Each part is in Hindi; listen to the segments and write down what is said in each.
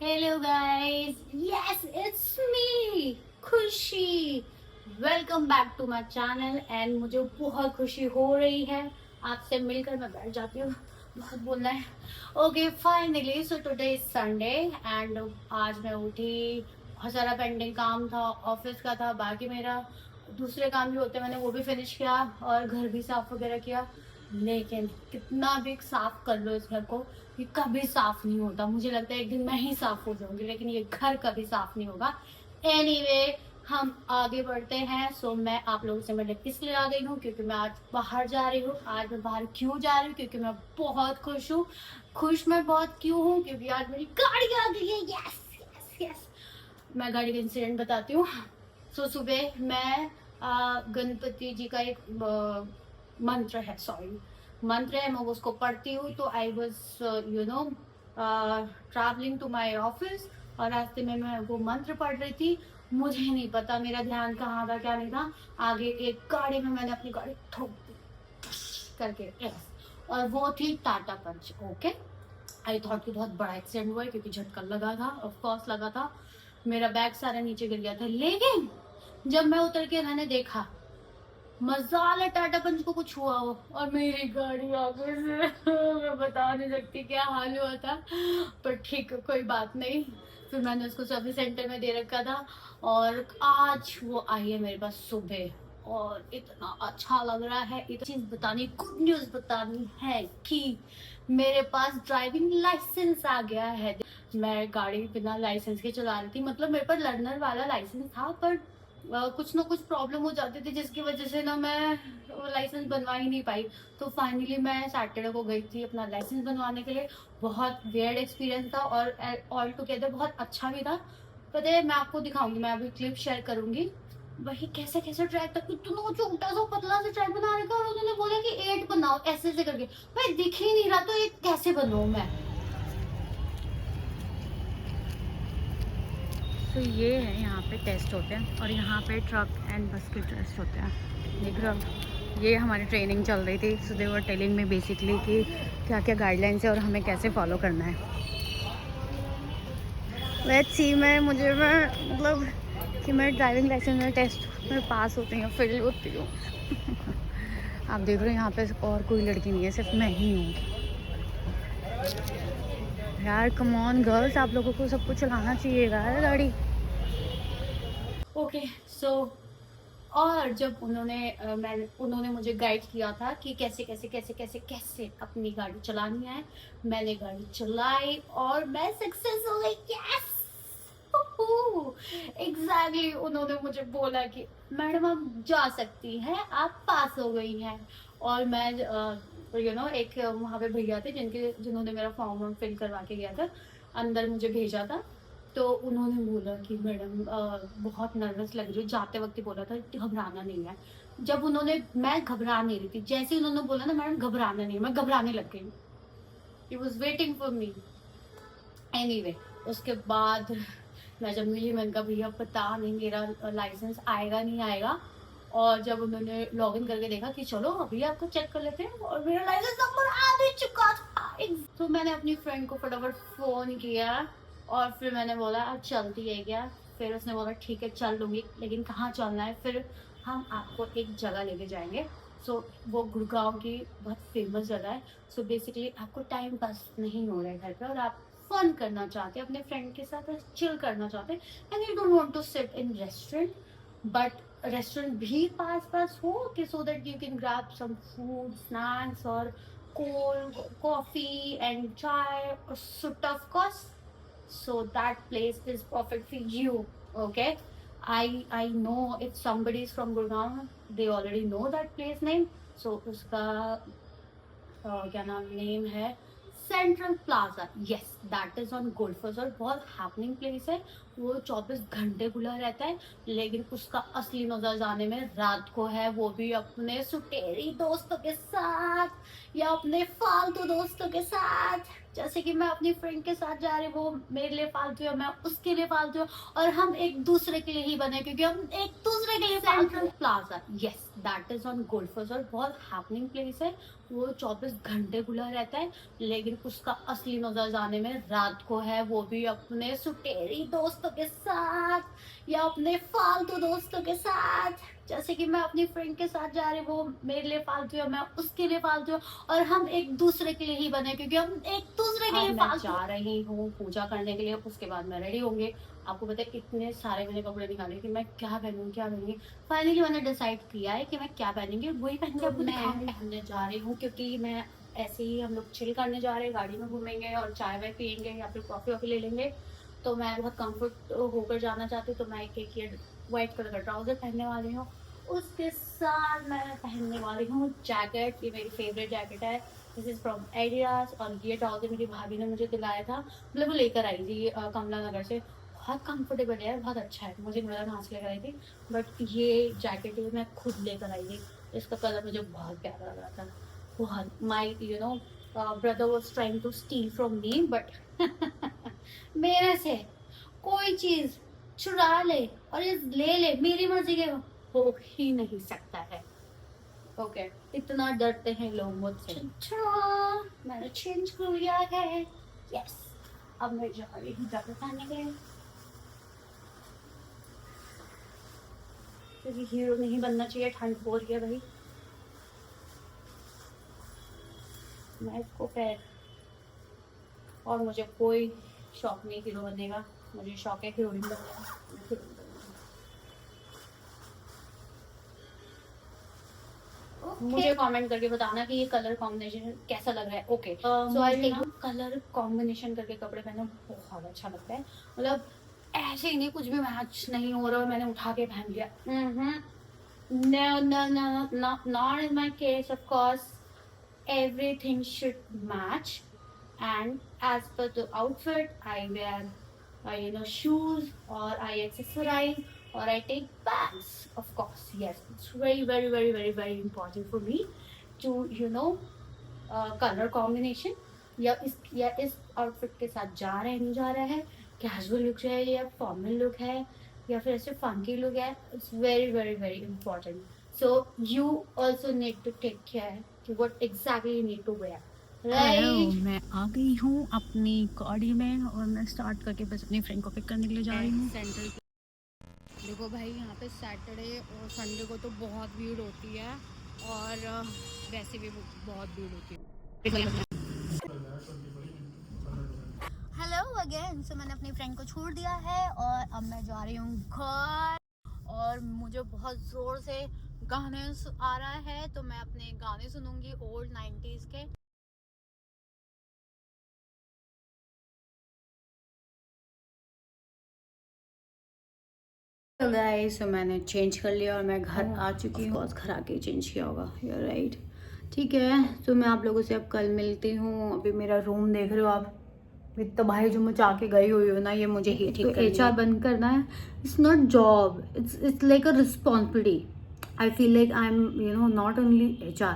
Hello guys, yes it's me, Khushi. Welcome back to my channel and मुझे बहुत खुशी हो रही है आपसे मिलकर. मैं बैठ जाती हूँ, बहुत बोलना है. Okay finally so today is Sunday and आज मैं उठी. बहुत सारा पेंडिंग काम था, ऑफिस का था, बाकी मेरा दूसरे काम भी होते हैं, मैंने वो भी फिनिश किया और घर भी साफ वगैरह किया. लेकिन कितना भी साफ कर लो इस घर को, ये कभी साफ नहीं होता. मुझे लगता है एक दिन मैं ही साफ हो जाऊंगी, लेकिन ये घर कभी साफ नहीं होगा. एनीवे, हम आगे बढ़ते हैं. सो मैं आप लोगों से मिलने इसलिए आ गई हूँ क्योंकि मैं आज बाहर जा रही हूँ. आज मैं बाहर क्यों जा रही हूँ? क्योंकि मैं बहुत खुश हूँ. खुश मैं बहुत क्यों हूँ? क्योंकि आज मेरी गाड़ी आ गई है. Yes yes yes. मैं गाड़ी का इंसिडेंट बताती हूँ. सो सुबह मैं गणपति जी का एक मंत्र है, सॉरी मंत्र है, मैं उसको पढ़ती हूँ. तो I was travelling to my office और रास्ते में मैं वो मंत्र पढ़ रही थी. मुझे नहीं पता मेरा ध्यान कहाँ था क्या नहीं था. आगे एक गाड़ी में मैंने अपनी गाड़ी ठोक दी करके. यस. और वो थी टाटा पंच. ओके, आई थॉट कि बहुत बड़ा एक्सीडेंट हुआ है क्योंकि झटका लगा था, ऑफ कोर्स लगा था. मेरा बैग सारा नीचे गिर गया था. लेकिन जब मैं उतर के मैंने देखा, मजाल है टाटा पंच को कुछ हुआ हो और मेरी गाड़ी आगे से मैं बता नहीं सकती क्या हाल हुआ था. पर ठीक है, कोई बात नहीं. फिर मैंने उसको सर्विस सेंटर में दे रखा था और आज वो आई है मेरे पास सुबह और इतना अच्छा लग रहा है. एक चीज बतानी, गुड न्यूज बतानी है कि मेरे पास ड्राइविंग लाइसेंस आ गया है. मैं गाड़ी बिना लाइसेंस के चला रही थी, मतलब मेरे पास लर्नर वाला लाइसेंस था, पर कुछ ना कुछ प्रॉब्लम हो जाती थी जिसकी वजह से ना मैं लाइसेंस बनवा ही नहीं पाई. तो फाइनली मैं सैटरडे को गई थी अपना लाइसेंस बनवाने के लिए. बहुत वियर्ड एक्सपीरियंस था और ऑल टुगेदर बहुत अच्छा भी था. पता है, मैं आपको दिखाऊंगी, मैं अभी क्लिप शेयर करूंगी. वही कैसे कैसे ट्रैक तक इतना छोटा सा पतला सा ट्रैक बना रखा और उन्होंने बोला कि 8 बनाओ ऐसे ऐसे करके. भाई दिख ही नहीं रहा, तो 8 कैसे बनाऊं मैं? तो ये है, यहाँ पे टेस्ट होते हैं और यहाँ पे ट्रक एंड बस के टेस्ट होते हैं. देख रहे हो, ये हमारी ट्रेनिंग चल रही थी. सो दे वर टेलिंग में बेसिकली कि क्या क्या गाइडलाइंस है और हमें कैसे फॉलो करना है. लेट्स सी, मैं मतलब कि मैं ड्राइविंग लाइसेंस में टेस्ट में पास होती हूँ, फेल होती हूँ. आप देख रहे हो यहाँ पे और कोई लड़की नहीं है, सिर्फ मैं ही हूँ. यार कम ऑन गर्ल्स, आप लोगों को सबको चलाना चाहिएगा यार गाड़ी. ओके सो और जब उन्होंने मुझे गाइड किया था कि कैसे कैसे कैसे कैसे कैसे अपनी गाड़ी चलानी है. मैंने गाड़ी चलाई और मैं सक्सेस हो गई. Yes exactly. उन्होंने मुझे बोला कि मैडम आप जा सकती हैं, आप पास हो गई हैं. और मैं एक वहाँ पे भैया थे जिन्होंने मेरा फॉर्म फिल करवा के गया था, अंदर मुझे भेजा था. तो उन्होंने बोला कि मैडम बहुत नर्वस लग रही हो. जाते वक्त ही बोला था घबराना नहीं है. जब मैं घबरा नहीं रही थी, जैसे ही उन्होंने बोला ना मैडम घबराना नहीं है, मैं घबराने लग गई. He was waiting for me. Anyway, उसके बाद मैं जब मिली, मैंने कहा भैया पता नहीं मेरा लाइसेंस आएगा नहीं आएगा. और जब उन्होंने लॉग इन करके देखा कि चलो अभी आपको चेक कर लेते हैं, और मेरा लाइसेंस नंबर आ भी चुका था. तो मैंने अपनी फ्रेंड को फटाफट फोन किया और फिर मैंने बोला अब चलती है क्या? फिर उसने बोला ठीक है चल लूंगी, लेकिन कहाँ चलना है? फिर हम आपको एक जगह लेके जाएंगे. सो वो गुड़गांव की बहुत फेमस जगह है. सो बेसिकली आपको टाइम पास नहीं हो रहा है घर पे और आप फन करना चाहते हैं अपने फ्रेंड के साथ, चिल करना चाहते हैं, and you don't want to sit in restaurant, but restaurant भी पास पास हो कि so that you can grab some food snacks और कोल्ड कॉफी एंड चाय और सुट of course. So that place is perfect for you. Okay, I know if somebody is from Gurgaon, they already know that place name. So उसका क्या नाम नेम है, central plaza. Yes that is on golfer's और बहुत हैपनिंग प्लेस है. वो 24 घंटे खुला रहता है, लेकिन उसका असली मजा जाने में रात को है, वो भी अपने सुटेरी दोस्तों के साथ या अपने फालतू दोस्तों के साथ. जैसे कि मैं अपनी फ्रेंड के साथ जा रही हूँ, वो मेरे लिए फालतू है, मैं उसके लिए फालतू हूँ, और हम एक दूसरे के लिए ही बने क्योंकि हम एक दूसरे के लिए. Central plaza, yes that is on golfer's और बहुत हैपनिंग प्लेस है. वो 24 घंटे खुला रहता है, लेकिन उसका असली मजा जाने में रात को है, वो भी अपने सुटेरी दोस्तों के साथ या अपने फालतू दोस्तों के साथ। जैसे कि मैं अपनी फ्रेंड के साथ जा रही हूँ, वो मेरे लिए फालतू है, मैं उसके लिए फालतू हूँ, और हम एक दूसरे के लिए ही बने, क्योंकि हम एक दूसरे के लिए फालतू। जा रही हूँ पूजा करने के लिए, उसके बाद मैं रेडी होंगे। आपको पता है कितने सारे मैंने कपड़े निकाले कि मैं क्या पहनूंगी। फाइनली मैंने डिसाइड किया है कि मैं क्या पहनूंगी, वही पहन के आपको दिखाऊंगी। पहनने जा रही हूँ क्योंकि मैं ऐसे ही, हम लोग चिल करने जा रहे हैं, गाड़ी में घूमेंगे और चाय वाय पियेंगे या फिर कॉफी वॉफी ले लेंगे। तो मैं बहुत कंफर्ट होकर जाना चाहती हूँ, तो मैं एक ये व्हाइट कलर का ट्राउजर पहनने वाली हूँ। उसके साथ मैं पहनने वाली हूँ जैकेट, ये मेरी फेवरेट जैकेट है, दिस इज फ्रॉम एडिडास। और ये ट्राउजर मेरी भाभी ने मुझे दिलाया था, मतलब वो लेकर आई थी कमला नगर से। बहुत कंफर्टेबल है, बहुत अच्छा है, मुझे मेरा कहाँ से लेकर आई थी, बट ये जैकेट मैं खुद लेकर आई थी। इसका कलर मुझे बहुत प्यारा लग रहा था, बहुत। My brother was trying to steal from me, but मेरे से कोई चीज चुरा ले और ये ले ले, मेरी मर्जी के हो ही नहीं सकता है। ओके इतना डरते हैं लोग मुझसे। मैंने चेंज कर लिया है, यस। अब मैं जा रही हूँ जैकेट पहनने के लिए, क्योंकि हीरो नहीं बनना चाहिए, ठंड हो रही है भाई। मैं इसको पहन, और मुझे कोई शौक नहीं हीरो बनने का, मुझे शौक है हीरोइन बनने का। मुझे कमेंट करके बताना कि ये कलर कॉम्बिनेशन कैसा लग रहा है। Okay so I think colour combination करके कपड़े पहनना बहुत अच्छा लगता है, मतलब ऐसे ही नहीं कुछ भी मैच नहीं हो रहा और मैंने उठा के पहन लिया। No, no, no, not in my case, of course. Everything should match, and as per the outfit, I wear, shoes, or I accessorize, or I take bags. Of course, yes, it's very, very, very, very, very important for me to, color combination. या इस आउटफिट के साथ जा रहा है नहीं जा रहा है, कैजुअल लुक है या फॉर्मल लुक है या फिर ऐसे फंकी लुक है, it's very very very important. So you also need to take care कि what exactly you need to wear, right. मैं आ गई हूँ अपनी गाड़ी में और मैं स्टार्ट करके बस अपनी फ्रेंड को पिक करने के लिए जा रही हूँ सेंट्रल। देखो भाई, यहाँ पे सैटरडे और संडे को तो बहुत भीड़ होती है, और वैसे भी बहुत भीड़ होती है। Hello again. सो मैंने अपनी फ्रेंड को छोड़ दिया है और अब मैं जा रही हूँ घर, और मुझे बहुत ज़ोर से गाने आ रहा है, तो मैं अपने गाने सुनूंगी ओल्ड 90s के। गाइस तो मैंने चेंज कर लिया और मैं घर आ चुकी हूँ। बहुत घर आके चेंज किया होगा, यू राइट। ठीक है, तो मैं आप लोगों से अब कल मिलती हूँ। अभी मेरा रूम देख रहे हो आप, तो भाई जो मचा के गई हुई हो ना, ये मुझे ही ठीक तो HR बंद करना है। It's not job, it's like a responsibility. I feel like I am not only HR,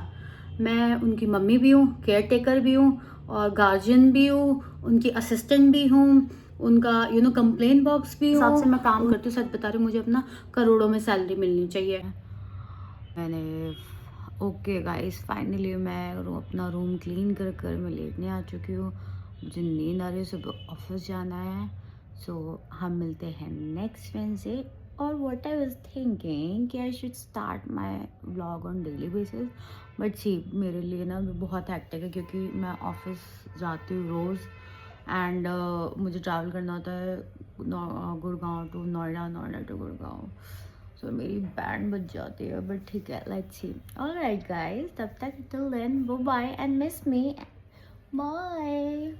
मैं उनकी मम्मी भी हूँ, केयर टेकर भी हूँ, और गार्जियन भी हूँ, उनकी असिस्टेंट भी हूँ, उनका कंप्लेन बॉक्स भी हूँ। हिसाब से मैं काम करती हूँ, सच बता रही हूँ, मुझे अपना करोड़ों में सैलरी मिलनी चाहिए। मैंने ओके गाइस, फाइनली मैं अपना रूम क्लीन कर कर मैं लेटने आ चुकी हूँ। मुझे नींद आ रही है, सुबह ऑफिस जाना है। सो हम मिलते हैं नेक्स्ट वेडनेसडे। और व्हाट आई वाज थिंकिंग कि I should start my vlog on daily basis, but see मेरे लिए ना बहुत हैक्टिक है, क्योंकि मैं ऑफिस जाती हूँ रोज़, एंड मुझे ट्रैवल करना होता है गुड़गांव टू नोएडा, नोएडा टू गुड़गांव। सो मेरी बैंड बज जाती है, बट ठीक है, लेट्स सी। ऑलराइट गाइस, तब तक till then bye bye and miss me, bye.